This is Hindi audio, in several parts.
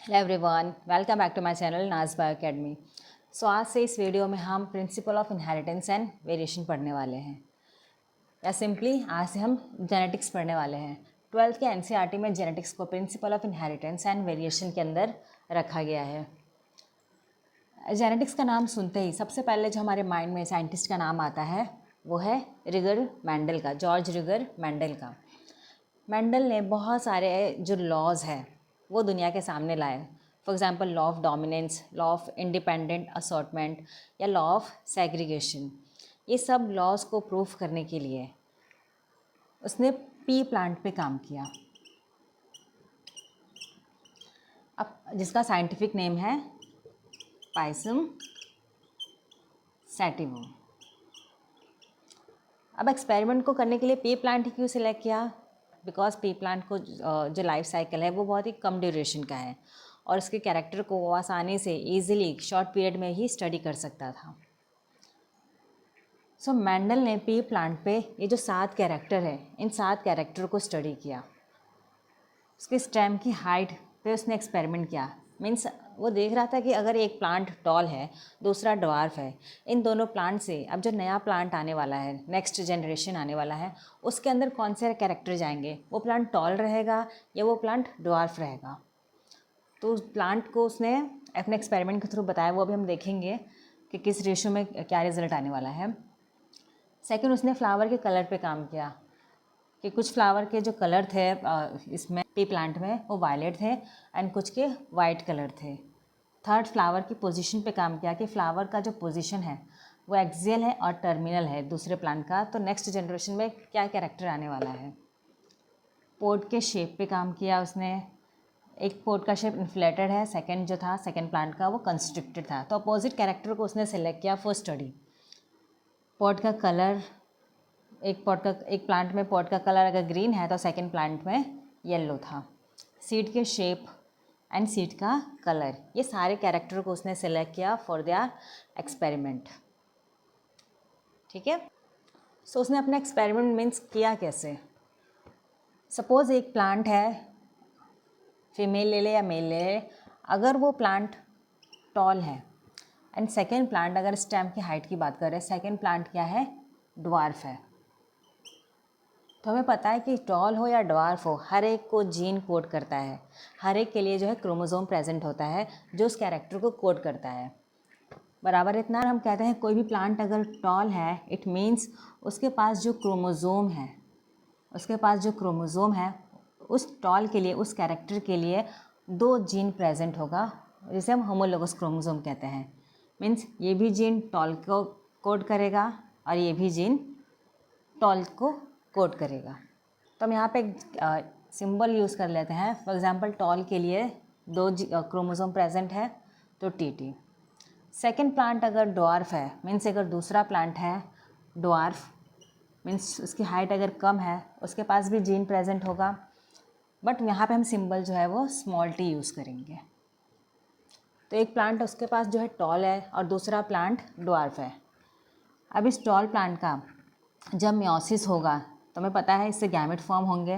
Hello everyone, welcome back to my channel Naz Bio Academy. So आज से इस वीडियो में हम principle of inheritance and variation पढ़ने वाले हैं, या सिंपली आज से हम जेनेटिक्स पढ़ने वाले हैं। 12th के एनसीईआरटी में जेनेटिक्स को principal of inheritance and variation के अंदर रखा गया है। जेनेटिक्स का नाम सुनते ही सबसे पहले जो हमारे माइंड में साइंटिस्ट का नाम आता है वो है रिगर मेंडल का, जॉर्ज रिगर मेंडल का। मेंडल ने बहुत सारे जो लॉज हैं वो दुनिया के सामने लाए। For example law of dominance, law of independent assortment या लॉ ऑफ सेग्रीगेशन। ये सब लॉज को प्रूफ करने के लिए उसने पी प्लांट पे काम किया, अब जिसका साइंटिफिक नेम है पाइसम सैटिवम। अब एक्सपेरिमेंट को करने के लिए पी प्लांट ही क्यों सिलेक्ट किया? बिकॉज पी प्लांट को जो लाइफ साइकिल है वो बहुत ही कम ड्यूरेशन का है और उसके कैरेक्टर को वो आसानी से ईजिली शॉर्ट पीरियड में ही स्टडी कर सकता था। सो मेंडल ने पी प्लांट पे ये जो 7 कैरेक्टर है, इन 7 कैरेक्टर को स्टडी किया। उसके स्टेम की हाइट पे उसने एक्सपेरिमेंट किया। मीन्स वो देख रहा था कि अगर एक प्लांट टॉल है, दूसरा ड्वार्फ है, इन दोनों प्लांट से अब जो नया प्लांट आने वाला है, नेक्स्ट जनरेशन आने वाला है, उसके अंदर कौन से कैरेक्टर जाएंगे? वो प्लांट टॉल रहेगा या वो प्लांट ड्वार्फ रहेगा? तो उस प्लांट को उसने अपने एक्सपेरिमेंट के थ्रू बताया, वो अभी हम देखेंगे कि किस रेशो में क्या रिजल्ट आने वाला है। सेकेंड, उसने फ्लावर के कलर पे काम किया कि कुछ फ्लावर के जो कलर थे इसमें पी प्लांट में वो वायलेट थे एंड कुछ के वाइट कलर थे। थर्ड, फ्लावर की पोजीशन पे काम किया कि फ्लावर का जो पोजीशन है वो एक्सियल है और टर्मिनल है दूसरे प्लांट का, तो नेक्स्ट जनरेशन में क्या कैरेक्टर आने वाला है। पोड के शेप पे काम किया उसने। एक पोड का शेप इन्फ्लेटेड है, सेकेंड जो था सेकेंड प्लांट का वो कंस्ट्रिक्टेड था, तो अपोजिट कैरेक्टर को उसने सेलेक्ट किया फॉर स्टडी। पॉट का कलर, एक प्लांट में पॉट का कलर अगर ग्रीन है तो सेकंड प्लांट में येलो था। सीड के शेप एंड सीड का कलर, ये सारे कैरेक्टर को उसने सेलेक्ट किया फॉर देयर एक्सपेरिमेंट। ठीक है। सो उसने अपना एक्सपेरिमेंट मीन्स किया कैसे? सपोज एक प्लांट है, फीमेल ले ले या मेल ले ले, अगर वो प्लांट टॉल है एंड सेकेंड प्लांट, अगर स्टेम की हाइट की बात करें, सेकेंड प्लांट क्या है? ड्वार्फ है, तो हमें पता है कि टॉल हो या ड्वार्फ हो, हर एक को जीन कोड करता है। हर एक के लिए जो है क्रोमोसोम प्रेजेंट होता है जो उस कैरेक्टर को कोड करता है। बराबर इतना हम कहते हैं कोई भी प्लांट अगर टॉल है, इट मीन्स उसके पास जो क्रोमोसोम है, उस टॉल के लिए, उस कैरेक्टर के लिए 2 जीन प्रेजेंट होगा, जिसे हम होमोलोगस क्रोमोसोम कहते हैं। मीन्स ये भी जीन टॉल को कोड करेगा और ये भी जीन टॉल को कोड करेगा। तो हम यहाँ पे एक सिंबल यूज़ कर लेते हैं। फॉर एग्जांपल टॉल के लिए 2 क्रोमोसोम प्रेजेंट है तो टी। सेकेंड प्लांट अगर ड्वार्फ है, मीन्स अगर दूसरा प्लांट है ड्वार्फ, मीन्स उसकी हाइट अगर कम है, उसके पास भी जीन प्रेजेंट होगा, बट यहाँ पे हम सिंबल जो है वो स्मॉल टी यूज़ करेंगे। तो एक प्लांट उसके पास जो है टॉल है और दूसरा प्लांट ड्वार्फ है। अब इस टॉल प्लांट का जब मियोसिस होगा तो हमें पता है इससे गैमेट फॉर्म होंगे।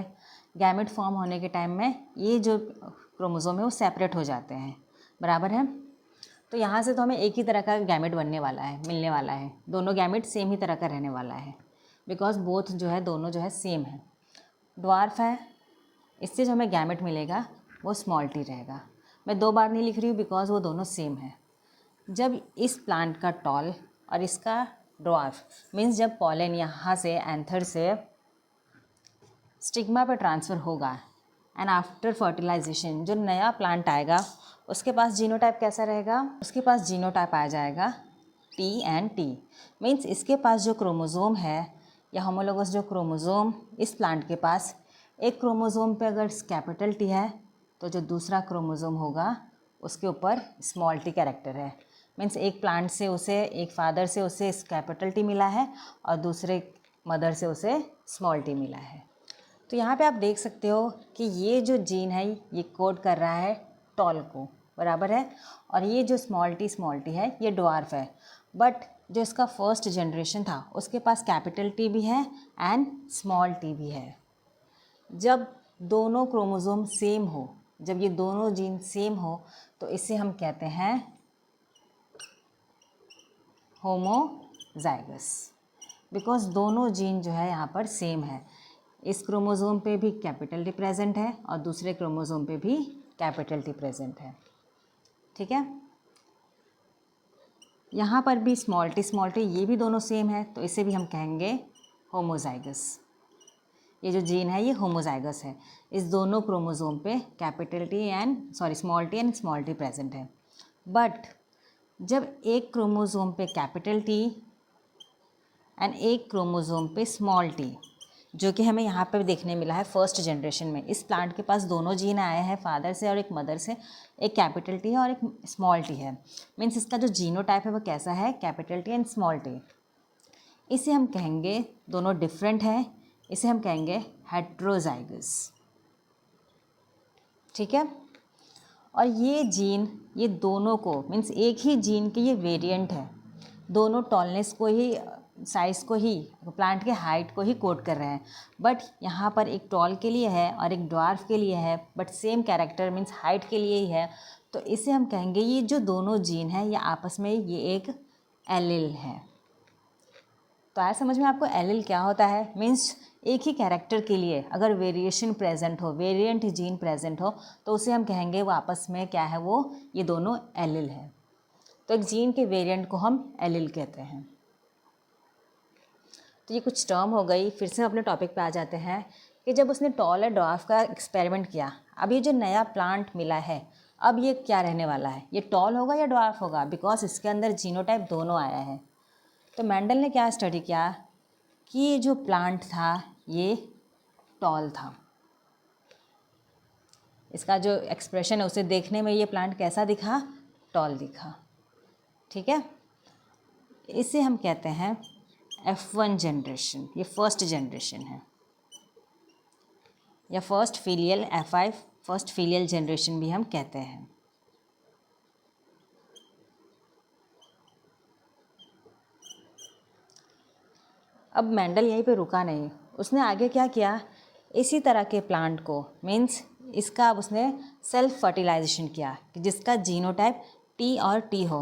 गैमेट फॉर्म होने के टाइम में ये जो क्रोमोसोम है वो सेपरेट हो जाते हैं, बराबर है। तो यहाँ से तो हमें एक ही तरह का गैमेट बनने वाला है, मिलने वाला है। दोनों गैमेट सेम ही तरह का रहने वाला है, बिकॉज बोथ जो है दोनों जो है सेम है। ड्वार्फ है, इससे जो हमें गैमेट मिलेगा वो स्मॉल टी रहेगा। मैं 2 बार नहीं लिख रही हूँ बिकॉज वो दोनों सेम है। जब इस प्लांट का टॉल और इसका ड्वार्फ, मीन्स जब पॉलन यहाँ से एंथर से स्टिग्मा पर ट्रांसफ़र होगा एंड आफ्टर फर्टिलाइजेशन जो नया प्लांट आएगा उसके पास जीनोटाइप कैसा रहेगा? उसके पास जीनोटाइप आ जाएगा टी एंड टी। मीन्स इसके पास जो क्रोमोसोम है या होमोलोगस जो क्रोमोसोम इस प्लांट के पास, एक क्रोमोसोम पे अगर कैपिटल टी है तो जो दूसरा क्रोमोसोम होगा उसके ऊपर स्मॉल टी कैरेक्टर है। मीन्स एक प्लांट से उसे, एक फादर से उसे कैपिटल टी मिला है और दूसरे मदर से उसे स्मॉल टी मिला है। तो यहाँ पे आप देख सकते हो कि ये जो जीन है ये कोड कर रहा है टॉल को, बराबर है, और ये जो स्मॉल टी है ये ड्वार्फ है। बट जो इसका फर्स्ट जनरेशन था उसके पास कैपिटल टी भी है एंड स्मॉल टी भी है। जब दोनों क्रोमोसोम सेम हो जब ये दोनों जीन सेम हो तो इसे हम कहते हैं होमोजाइगस, बिकॉज दोनों जीन जो है यहाँ पर सेम है। इस क्रोमोसोम पे भी कैपिटल टी प्रेजेंट है और दूसरे क्रोमोसोम पे भी कैपिटल टी प्रेजेंट है। ठीक है, यहाँ पर भी स्मॉल टी ये भी दोनों सेम है, तो इसे भी हम कहेंगे होमोजाइगस। ये जो जीन है ये होमोजाइगस है, इस दोनों क्रोमोसोम पे capital T and small T and small T present है। बट जब एक क्रोमोसोम पे कैपिटल टी एंड एक क्रोमोसोम पे स्मॉल टी, जो कि हमें यहाँ पे देखने मिला है फर्स्ट जनरेशन में, इस प्लांट के पास दोनों जीन आए हैं फादर से और एक मदर से, एक कैपिटल टी है और एक स्मॉल टी है। मीन्स इसका जो जीनोटाइप है वो कैसा है, capital T and small T. इसे हम कहेंगे, दोनों डिफरेंट है, इसे हम कहेंगे हेट्रोजाइगस। ठीक है, और ये जीन ये दोनों को मीन्स एक ही जीन के ये वेरिएंट है, दोनों टॉलनेस को ही, साइज़ को ही, प्लांट के हाइट को ही कोड कर रहे हैं। बट यहाँ पर एक टॉल के लिए है और एक ड्वार्फ के लिए है, but same character means height के लिए ही है। तो इसे हम कहेंगे ये जो दोनों जीन है ये आपस में ये एक एलील है। तो आया समझ में आपको एलील क्या होता है? मीन्स एक ही कैरेक्टर के लिए अगर वेरिएशन प्रेजेंट हो, वेरिएंट जीन प्रेजेंट हो, तो उसे हम कहेंगे वो आपस में क्या है, वो ये दोनों एलील है। तो एक जीन के वेरिएंट को हम एलील कहते हैं। तो ये कुछ टर्म हो गई। फिर से अपने टॉपिक पे आ जाते हैं कि जब उसने टॉल और ड्वार्फ का एक्सपेरिमेंट किया, अब ये जो नया प्लांट मिला है, अब ये क्या रहने वाला है, ये टॉल होगा या ड्वार्फ होगा, बिकॉज इसके अंदर जीनोटाइप दोनों आया है। तो मेंडल ने क्या स्टडी किया कि ये जो प्लांट था ये टॉल था। इसका जो एक्सप्रेशन है उसे देखने में ये प्लांट कैसा दिखा, टॉल दिखा। ठीक है, इसे हम कहते हैं F1 जनरेशन, ये फर्स्ट जनरेशन है, या first filial F5, first filial generation भी हम कहते हैं। अब मेंडल यहीं पे रुका नहीं, उसने आगे क्या किया, इसी तरह के प्लांट को मीन्स इसका अब उसने सेल्फ फर्टिलाइजेशन किया कि जिसका जीनोटाइप टी और टी हो।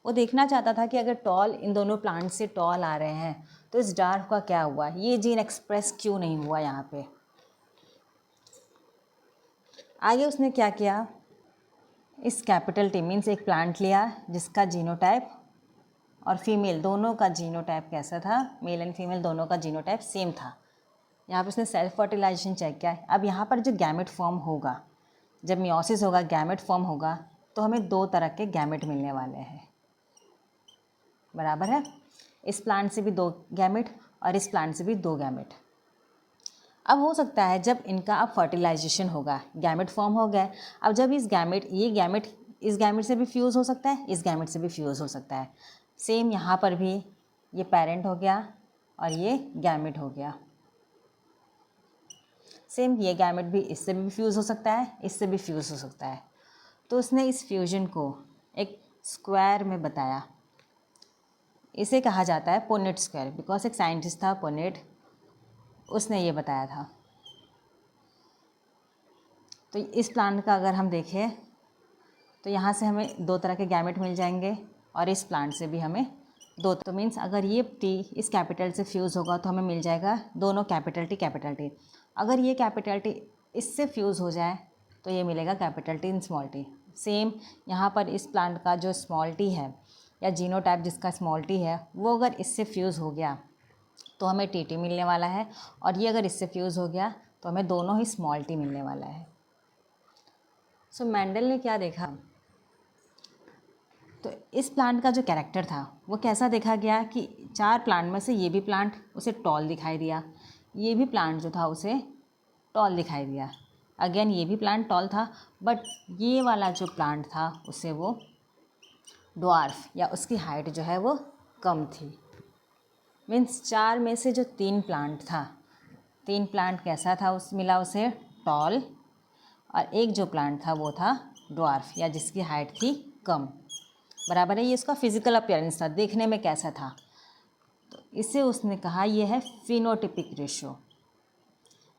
वो देखना चाहता था कि अगर टॉल इन दोनों प्लांट से टॉल आ रहे हैं तो इस डार्फ का क्या हुआ, ये जीन एक्सप्रेस क्यों नहीं हुआ यहाँ पे। आगे उसने क्या किया, इस कैपिटल टी मीन्स एक प्लांट लिया जिसका जीनोटाइप और फीमेल दोनों का जीनोटाइप कैसा था, मेल एंड फीमेल दोनों का जीनोटाइप सेम था। यहाँ पर उसने सेल्फ फर्टिलाइजेशन चेक किया। अब यहाँ पर जो गैमेट फॉर्म होगा, जब मियोसिस होगा, गैमेट फॉर्म होगा, तो हमें दो तरह के गैमेट मिलने वाले हैं, बराबर है। इस प्लांट से भी दो गैमेट और इस प्लांट से भी दो गैमेट। अब हो सकता है जब इनका अब फर्टिलाइजेशन होगा, गैमेट फॉर्म हो गया, अब जब इस गैमेट इस गैमेट से भी फ्यूज़ हो सकता है, इस गैमेट से भी फ्यूज़ हो सकता है। सेम यहाँ पर भी ये पेरेंट हो गया और ये गैमेट हो गया। सेम ये गैमेट भी इससे भी फ्यूज़ हो सकता है, इससे भी फ्यूज़ हो सकता है। तो उसने इस फ्यूजन को एक स्क्वायर में बताया। इसे कहा जाता है पोनेट स्क्वायर, बिकॉज एक साइंटिस्ट था पोनेट, उसने ये बताया था। तो इस प्लांट का अगर हम देखें तो यहाँ से हमें दो तरह के गैमेट मिल जाएंगे और इस प्लांट से भी हमें दो। तो मीन्स अगर ये टी इस कैपिटल से फ्यूज़ होगा तो हमें मिल जाएगा दोनों कैपिटल टी। अगर ये कैपिटल टी इससे फ्यूज़ हो जाए तो ये मिलेगा capital T in small T. Same यहाँ पर इस प्लांट का जो स्मॉल टी है या जीनोटाइप जिसका स्मॉल टी है, वो अगर इससे फ्यूज़ हो गया तो हमें टी मिलने वाला है, और ये अगर इससे फ्यूज़ हो गया तो हमें दोनों ही स्मॉल टी मिलने वाला है। सो मेंडल ने क्या देखा, तो इस प्लांट का जो कैरेक्टर था वो कैसा देखा गया कि चार प्लांट में से ये भी प्लांट उसे टॉल दिखाई दिया, ये भी प्लांट जो था उसे टॉल दिखाई दिया। अगेन ये भी प्लांट टॉल था, बट ये वाला जो प्लांट था उसे वो ड्वार्फ या उसकी हाइट जो है वो कम थी। मीन्स चार में से जो तीन प्लांट था, तीन प्लांट कैसा था, मिला उसे टॉल, और एक जो प्लांट था वो था ड्वार्फ या जिसकी हाइट थी कम, बराबर है। ये इसका फिजिकल अपीयरेंस था, देखने में कैसा था। तो इसे उसने कहा ये है फिनोटिपिक रेशो।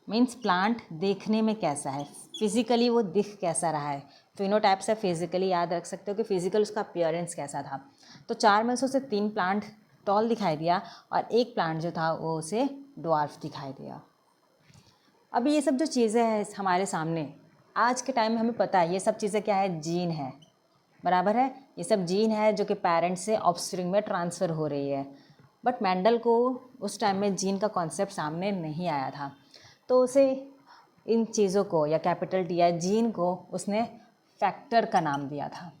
मीन्स प्लांट देखने में कैसा है, फिज़िकली वो दिख कैसा रहा है। फिनोटाइप से फिज़िकली याद रख सकते हो कि फिज़िकल उसका अपीयरेंस कैसा था। तो 4 में से उसे 3 प्लांट टॉल दिखाई दिया और एक प्लांट जो था वो उसे ड्वार्फ दिखाई दिया। अभी ये सब जो चीज़ें हैं हमारे सामने, आज के टाइम में हमें पता है ये सब चीज़ें क्या है, जीन है, बराबर है। ये सब जीन है जो कि पेरेंट्स से ऑफस्प्रिंग में ट्रांसफ़र हो रही है। बट मेंडल को उस टाइम में जीन का कॉन्सेप्ट सामने नहीं आया था, तो उसे इन चीज़ों को या कैपिटल टी या जीन को उसने फैक्टर का नाम दिया था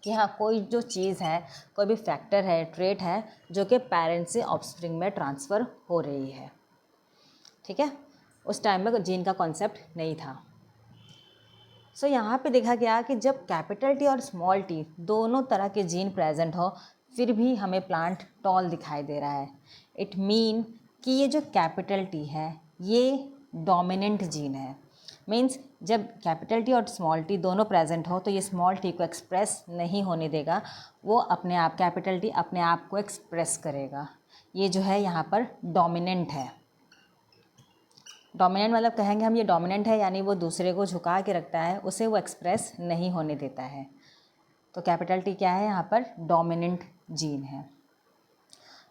कि हाँ कोई जो चीज़ है, कोई भी फैक्टर है, ट्रेट है जो कि पेरेंट्स से ऑफस्प्रिंग में ट्रांसफ़र हो रही है। ठीक है, उस टाइम में जीन का कॉन्सेप्ट नहीं था। सो यहाँ पे देखा गया कि जब कैपिटल टी और स्मॉल टी दोनों तरह के जीन प्रेजेंट हो फिर भी हमें प्लांट टॉल दिखाई दे रहा है। इट मीन कि ये जो कैपिटल टी है ये डोमिनेंट जीन है। मीन्स जब कैपिटल टी और स्मॉल टी दोनों प्रेजेंट हो तो ये स्मॉल टी को एक्सप्रेस नहीं होने देगा, वो अपने आप कैपिटल टी अपने आप को एक्सप्रेस करेगा। ये जो है यहाँ पर डोमिनेंट है। डोमिनेंट मतलब कहेंगे हम ये डोमिनेंट है यानी वो दूसरे को झुका के रखता है, उसे वो एक्सप्रेस नहीं होने देता है। तो कैपिटल टी क्या है यहाँ पर, डोमिनेंट जीन है।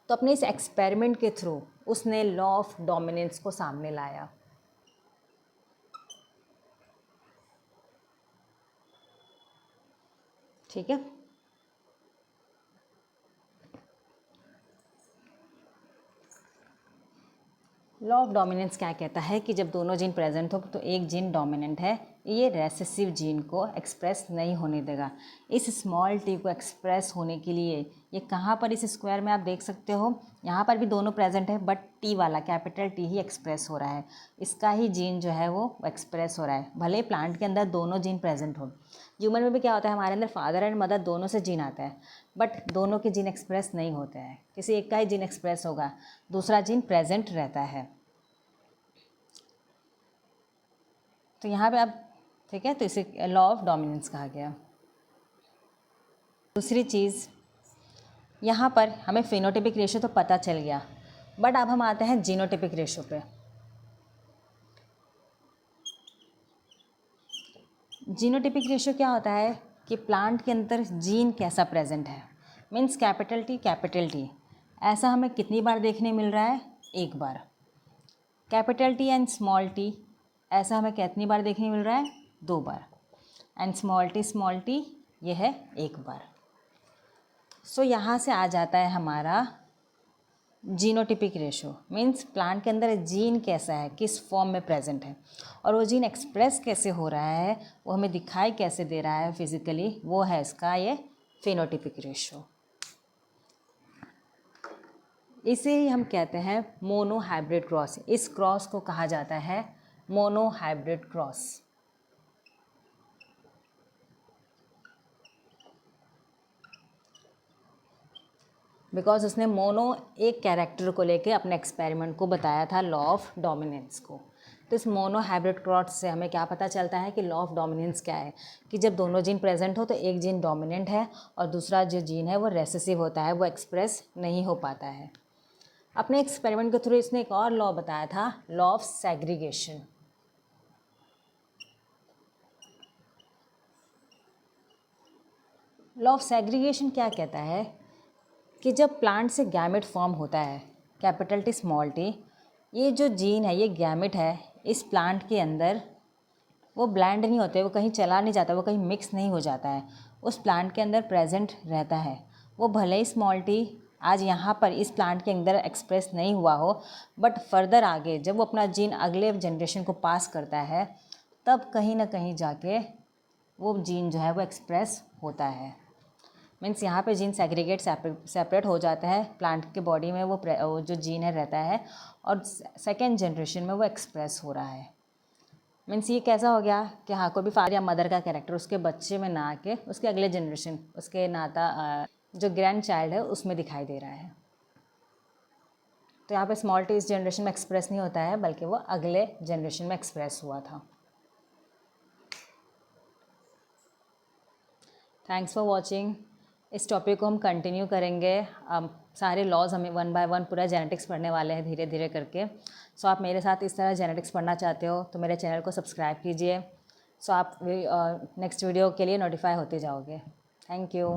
तो अपने इस एक्सपेरिमेंट के थ्रू उसने लॉ ऑफ डोमिनेंस को सामने लाया। ठीक है, लॉ ऑफ डोमिनेंस क्या कहता है कि जब दोनों जीन प्रेजेंट हो तो एक जीन डोमिनेंट है, ये रेसेसिव जीन को एक्सप्रेस नहीं होने देगा। इस स्मॉल टी को एक्सप्रेस होने के लिए ये कहाँ पर इस स्क्वायर में आप देख सकते हो, यहाँ पर भी दोनों प्रेजेंट है बट टी वाला कैपिटल टी ही एक्सप्रेस हो रहा है, इसका ही जीन जो है वो एक्सप्रेस हो रहा है। भले प्लांट के अंदर दोनों जीन प्रेजेंट हो, ह्यूमन में भी क्या होता है हमारे अंदर फादर एंड मदर दोनों से जीन आता है बट दोनों के जीन एक्सप्रेस नहीं होते हैं, किसी एक का ही जीन एक्सप्रेस होगा, दूसरा जीन प्रेजेंट रहता है। तो यहाँ पे अब ठीक है, तो इसे लॉ ऑफ डोमिनेंस कहा गया। दूसरी चीज़ यहाँ पर हमें फिनोटिपिक रेशियो तो पता चल गया, बट अब हम आते हैं जीनोटिपिक रेशियो पे। जीनोटिपिक रेशियो क्या होता है कि प्लांट के अंदर जीन कैसा प्रेजेंट है। मीन्स कैपिटल टी ऐसा हमें कितनी बार देखने मिल रहा है, एक बार। Capital T and small T ऐसा हमें कितनी बार देखने मिल रहा है, 2 बार। एंड स्मॉल टी ये है 1 बार। सो यहाँ से आ जाता है हमारा जीनोटिपिक रेशो। मीन्स प्लांट के अंदर जीन कैसा है, किस फॉर्म में प्रेजेंट है और वो जीन एक्सप्रेस कैसे हो रहा है, वो हमें दिखाई कैसे दे रहा है फिजिकली, वो है इसका ये फिनोटिपिक रेशो। इसे ही हम कहते हैं मोनो हाइब्रिड क्रॉस। इस क्रॉस को कहा जाता है मोनो हाइब्रिड क्रॉस। बिकॉज उसने मोनो एक कैरेक्टर को लेके अपने एक्सपेरिमेंट को बताया था, लॉ ऑफ डोमिनेंस को। तो इस मोनो हाइब्रिड क्रॉस से हमें क्या पता चलता है कि लॉ ऑफ डोमिनेंस क्या है, कि जब दोनों जीन प्रेजेंट हो तो एक जीन डोमिनेंट है और दूसरा जो जीन है वो रेसेसिव होता है, वो एक्सप्रेस नहीं हो पाता है। अपने एक्सपेरिमेंट के थ्रू इसने एक और लॉ बताया था, law of segregation. Law of segregation क्या कहता है कि जब प्लांट से गैमेट फॉर्म होता है, कैपिटल टी स्मॉल टी, ये जो जीन है ये गैमेट है इस प्लांट के अंदर, वो ब्लैंड नहीं होते, वो कहीं चला नहीं जाता, वो कहीं मिक्स नहीं हो जाता है, उस प्लांट के अंदर प्रेजेंट रहता है। वो भले ही स्मॉल टी आज यहाँ पर इस प्लांट के अंदर एक्सप्रेस नहीं हुआ हो, बट फर्दर आगे जब वो अपना जीन अगले जनरेशन को पास करता है तब कहीं ना कहीं जाके वो जीन जो है वो एक्सप्रेस होता है। मीन्स यहाँ पे जीन सेग्रीगेट सेपरेट हो जाता है, प्लांट के बॉडी में वो जो जीन है रहता है और सेकेंड जनरेशन में वो एक्सप्रेस हो रहा है। मीन्स ये कैसा हो गया कि हाँ कोई भी फादर या मदर का कैरेक्टर उसके बच्चे में ना आके उसके अगले जनरेशन, उसके नाता जो ग्रैंड चाइल्ड है उसमें दिखाई दे रहा है। तो यहाँ पे स्मॉल टी इस जनरेशन में एक्सप्रेस नहीं होता है बल्कि वो अगले जनरेशन में एक्सप्रेस हुआ था। Thanks for watching. इस टॉपिक को हम कंटिन्यू करेंगे सारे लॉज हमें वन बाय वन पूरा जेनेटिक्स पढ़ने वाले हैं धीरे धीरे करके। सो आप मेरे साथ इस तरह जेनेटिक्स पढ़ना चाहते हो तो मेरे चैनल को सब्सक्राइब कीजिए। सो आप नेक्स्ट वीडियो के लिए नोटिफाई होते जाओगे। Thank you.